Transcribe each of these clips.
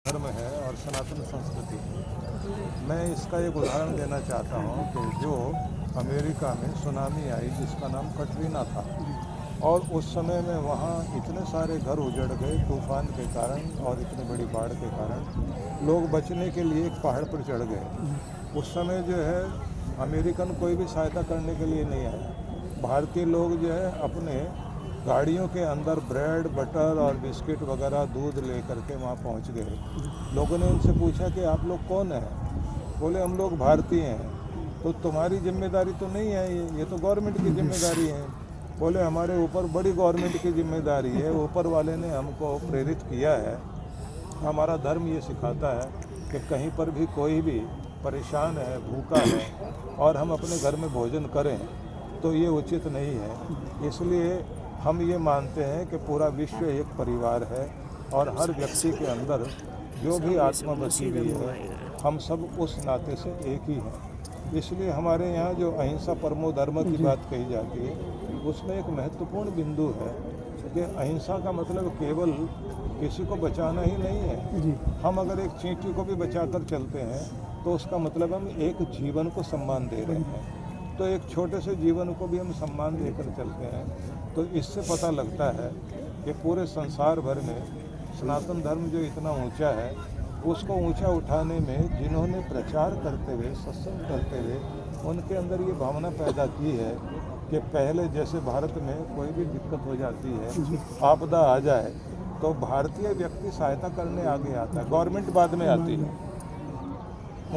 धर्म है और सनातन संस्कृति है। मैं इसका एक उदाहरण देना चाहता हूँ कि जो अमेरिका में सुनामी आई जिसका नाम कटरीना था, और उस समय में वहाँ इतने सारे घर उजड़ गए तूफान के कारण और इतनी बड़ी बाढ़ के कारण लोग बचने के लिए एक पहाड़ पर चढ़ गए। उस समय जो है अमेरिकन कोई भी सहायता करने के लिए नहीं आया। भारतीय लोग जो है अपने गाड़ियों के अंदर ब्रेड बटर और बिस्किट वगैरह दूध लेकर के वहाँ पहुँच गए। लोगों ने उनसे पूछा कि आप लोग कौन हैं? बोले हम लोग भारतीय हैं। तो तुम्हारी जिम्मेदारी तो नहीं है, ये तो गवर्नमेंट की जिम्मेदारी है। बोले हमारे ऊपर बड़ी गवर्नमेंट की जिम्मेदारी है, ऊपर वाले ने हमको प्रेरित किया है। हमारा धर्म ये सिखाता है कि कहीं पर भी कोई भी परेशान है, भूखा है और हम अपने घर में भोजन करें तो ये उचित नहीं है। इसलिए हम ये मानते हैं कि पूरा विश्व एक परिवार है और हर व्यक्ति के अंदर जो भी आत्मा बसी हुई है हम सब उस नाते से एक ही हैं। इसलिए हमारे यहाँ जो अहिंसा परमो धर्म की बात कही जाती है उसमें एक महत्वपूर्ण बिंदु है कि अहिंसा का मतलब केवल किसी को बचाना ही नहीं है। हम अगर एक चींटी को भी बचाकर चलते हैं तो उसका मतलब हम एक जीवन को सम्मान दे रहे हैं। तो एक छोटे से जीवन को भी हम सम्मान देकर चलते हैं। तो इससे पता लगता है कि पूरे संसार भर में सनातन धर्म जो इतना ऊंचा है उसको ऊंचा उठाने में जिन्होंने प्रचार करते हुए सत्संग करते हुए उनके अंदर ये भावना पैदा की है कि पहले जैसे भारत में कोई भी दिक्कत हो जाती है, आपदा आ जाए तो भारतीय व्यक्ति सहायता करने आगे आता है, गवर्नमेंट बाद में आती है।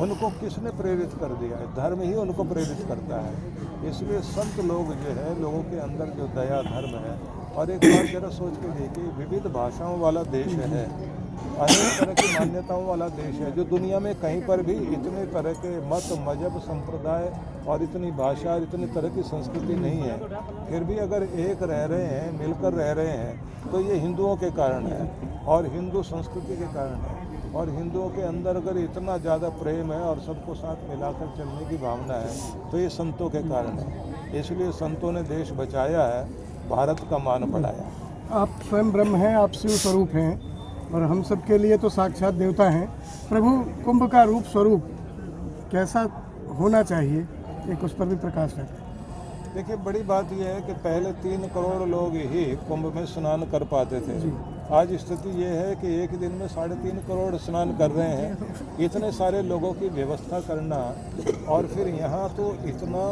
उनको किसने प्रेरित कर दिया है? धर्म ही उनको प्रेरित करता है। इसलिए संत लोग जो है लोगों के अंदर जो दया धर्म है, और एक बार जरा सोच के देखिए, विविध भाषाओं वाला देश है, अनेक तरह की मान्यताओं वाला देश है, जो दुनिया में कहीं पर भी इतने तरह के मत मजहब संप्रदाय और इतनी भाषा और इतनी तरह की संस्कृति नहीं है। फिर भी अगर एक रह रहे हैं, मिलकर रह रहे हैं, तो ये हिंदुओं के कारण है और हिंदू संस्कृति के कारण है। और हिंदुओं के अंदर अगर इतना ज़्यादा प्रेम है और सबको साथ मिलाकर चलने की भावना है तो ये संतों के कारण है। इसलिए संतों ने देश बचाया है, भारत का मान बढ़ाया। आप स्वयं ब्रह्म हैं, आप शिव स्वरूप हैं और हम सब के लिए तो साक्षात देवता हैं। प्रभु कुंभ का रूप स्वरूप कैसा होना चाहिए, एक उस पर भी प्रकाश है। देखिए, बड़ी बात यह है कि पहले 3 करोड़ लोग ही कुंभ में स्नान कर पाते थे। आज स्थिति ये है कि एक दिन में 3.5 करोड़ स्नान कर रहे हैं। इतने सारे लोगों की व्यवस्था करना, और फिर यहाँ तो इतना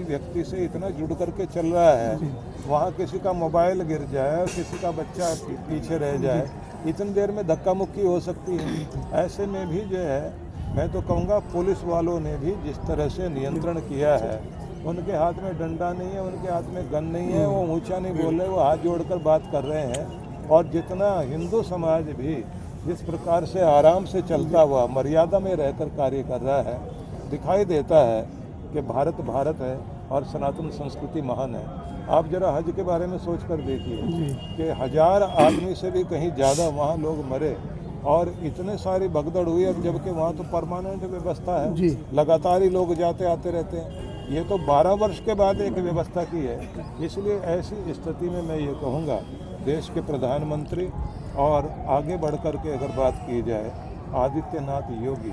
व्यक्ति से इतना जुड़ करके चल रहा है, वहाँ किसी का मोबाइल गिर जाए, किसी का बच्चा पीछे रह जाए, इतनी देर में धक्का मुक्की हो सकती है। ऐसे में भी जो है, मैं तो कहूँगा पुलिस वालों ने भी जिस तरह से नियंत्रण किया है, उनके हाथ में डंडा नहीं है, उनके हाथ में गन नहीं है, वो ऊंचा नहीं बोल रहे, वो हाथ जोड़कर बात कर रहे हैं। और जितना हिंदू समाज भी जिस प्रकार से आराम से चलता हुआ मर्यादा में रहकर कार्य कर रहा है, दिखाई देता है कि भारत भारत है और सनातन संस्कृति महान है। आप जरा हज के बारे में सोच कर देखिए कि 1000 आदमी से भी कहीं ज़्यादा वहाँ लोग मरे और इतने सारी भगदड़ हुई, अब जबकि वहाँ तो परमानेंट व्यवस्था है, लगातार ही लोग जाते आते रहते हैं। ये तो 12 वर्ष के बाद एक व्यवस्था की है। इसलिए ऐसी स्थिति में मैं ये कहूँगा, देश के प्रधानमंत्री और आगे बढ़ कर के अगर बात की जाए, आदित्यनाथ योगी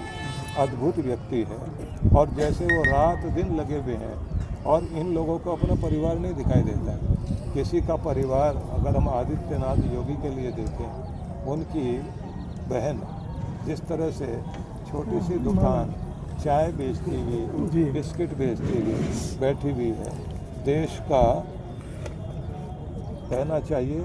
अद्भुत व्यक्ति है और जैसे वो रात दिन लगे हुए हैं, और इन लोगों को अपना परिवार नहीं दिखाई देता है। किसी का परिवार अगर हम आदित्यनाथ योगी के लिए देखें, उनकी बहन जिस तरह से छोटी सी दुकान, चाय बेचती हुई, बिस्किट बेचती हुई बैठी हुई है, देश का कहना चाहिए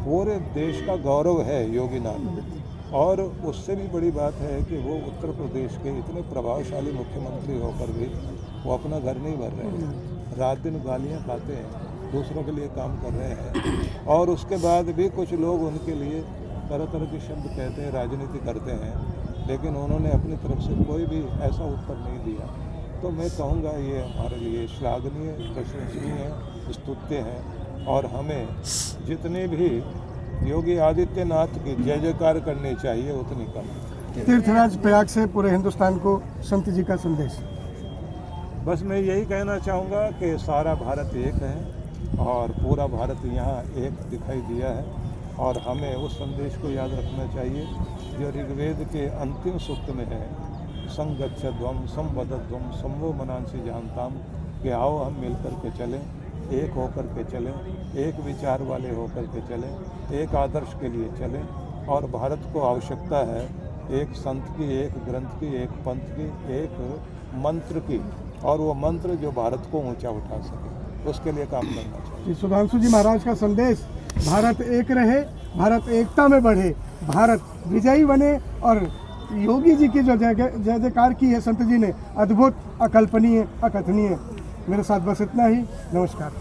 पूरे देश का गौरव है योगीनाथ। और उससे भी बड़ी बात है कि वो उत्तर प्रदेश के इतने प्रभावशाली मुख्यमंत्री होकर भी वो अपना घर नहीं भर रहे हैं, रात दिन गालियाँ खाते हैं, दूसरों के लिए काम कर रहे हैं, और उसके बाद भी कुछ लोग उनके लिए तरह तरह के शब्द कहते हैं, राजनीति करते हैं, लेकिन उन्होंने अपनी तरफ से कोई भी ऐसा उत्तर नहीं दिया। तो मैं कहूँगा ये हमारे लिए श्लाघनीय, प्रशंसनीय, स्तुत्य है, और हमें जितने भी योगी आदित्यनाथ की जय जयकार करनी चाहिए उतनी कम। तीर्थराज प्रयाग से पूरे हिंदुस्तान को संत जी का संदेश। बस मैं यही कहना चाहूँगा कि सारा भारत एक है और पूरा भारत यहाँ एक दिखाई दिया है, और हमें उस संदेश को याद रखना चाहिए जो ऋग्वेद के अंतिम सूक्त में है, संगच्छध्वम संवदध्वम संवो मनांसी जानताम, कि आओ हम मिलकर के चलें, एक होकर के चलें, एक विचार वाले होकर के चलें, एक आदर्श के लिए चलें। और भारत को आवश्यकता है एक संत की, एक ग्रंथ की, एक पंथ की, एक मंत्र की, और वो मंत्र जो भारत को ऊंचा उठा सके, उसके लिए काम करना चाहिए। कि सुधांशु जी महाराज का संदेश, भारत एक रहे, भारत एकता में बढ़े, भारत विजयी बने। और योगी जी की जो जय जयकार की है संत जी ने, अद्भुत, अकल्पनीय, अकथनीय। मेरे साथ बस इतना ही। नमस्कार।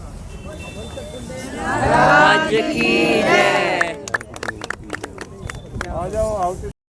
राज्य की जय। आ जाओ, आओ।